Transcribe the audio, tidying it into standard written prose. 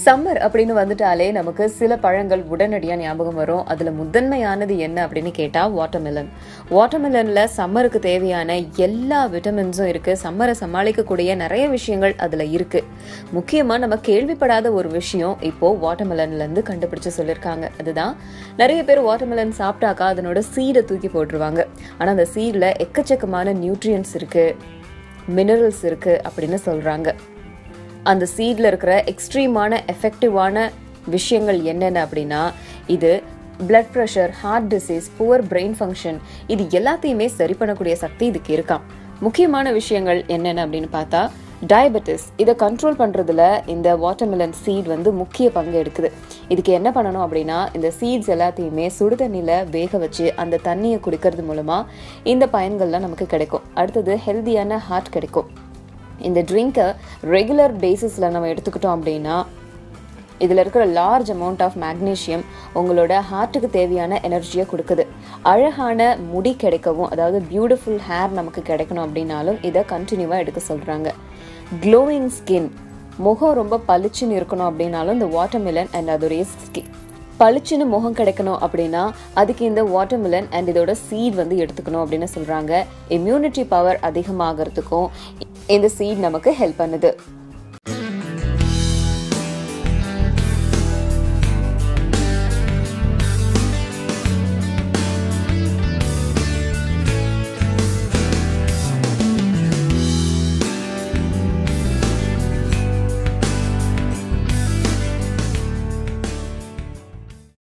Summer அப்படின்னு வந்துட்டாலே நமக்கு சில பழங்கள் உடனடியாக ஞாபகம் வரும். அதில் முதன்மையானது என்ன அப்படின்னு கேட்டால் வாட்டர்மெலன். வாட்டர்மெலனில் சம்மருக்கு தேவையான எல்லா விட்டமின்ஸும் இருக்குது. சம்மரை சமாளிக்கக்கூடிய நிறைய விஷயங்கள் அதில் இருக்குது. முக்கியமாக நம்ம கேள்விப்படாத ஒரு விஷயம் இப்போது வாட்டர்மெலன்லேருந்து கண்டுபிடிச்சு சொல்லியிருக்காங்க. அதுதான் நிறைய பேர் வாட்டர்மெலன் சாப்பிட்டாக்கா அதனோட சீடை தூக்கி போட்டுருவாங்க. ஆனால் அந்த சீடில் எக்கச்சக்கமான நியூட்ரியன்ஸ் இருக்குது, மினரல்ஸ் இருக்குது அப்படின்னு சொல்கிறாங்க. அந்த சீடில் இருக்கிற எக்ஸ்ட்ரீமான எஃபெக்டிவான விஷயங்கள் என்னென்ன அப்படின்னா, இது blood pressure, heart disease, poor brain function, இது எல்லாத்தையுமே சரி பண்ணக்கூடிய சக்தி இதுக்கு இருக்காம். முக்கியமான விஷயங்கள் என்னென்ன அப்படின்னு பார்த்தா, டயபெட்டிஸ், இதை கண்ட்ரோல் பண்ணுறதுல இந்த வாட்டர்மெலன் சீட் முக்கிய பங்கு எடுக்குது. இதுக்கு என்ன பண்ணணும் அப்படின்னா, இந்த சீட்ஸ் எல்லாத்தையுமே சுடு தண்ணியில் வேக வச்சு அந்த தண்ணியை குடிக்கிறது மூலமாக இந்த பயன்கள்லாம் நமக்கு கிடைக்கும். அடுத்தது ஹெல்தியான ஹார்ட் கிடைக்கும். இந்த ட்ரிங்கை ரெகுலர் பேசிஸில் நம்ம எடுத்துக்கிட்டோம் அப்படின்னா இதில் இருக்கிற லார்ஜ் அமௌண்ட் ஆஃப் மேக்னீஷியம் உங்களோட ஹார்ட்டுக்கு தேவையான எனர்ஜியை கொடுக்குது. அழகான முடி கிடைக்கவும், அதாவது பியூட்டிஃபுல் ஹேர் நமக்கு கிடைக்கணும் அப்படின்னாலும் இதை கண்டினியூவாக எடுக்க சொல்கிறாங்க. க்ளோயிங் ஸ்கின், முகம் ரொம்ப பளிச்சுன்னு இருக்கணும் அப்படின்னாலும் இந்த வாட்டர்மெலன் அண்ட் அதோடைய பளிச்சுன்னு முகம் கிடைக்கணும் அப்படின்னா அதுக்கு இந்த வாட்டர்மெலன் அண்ட் இதோட சீட் எடுத்துக்கணும் அப்படின்னு சொல்கிறாங்க. இம்யூனிட்டி பவர் அதிகமாகிறதுக்கும் இந்த சீட் நமக்கு ஹெல்ப் பண்ணுது.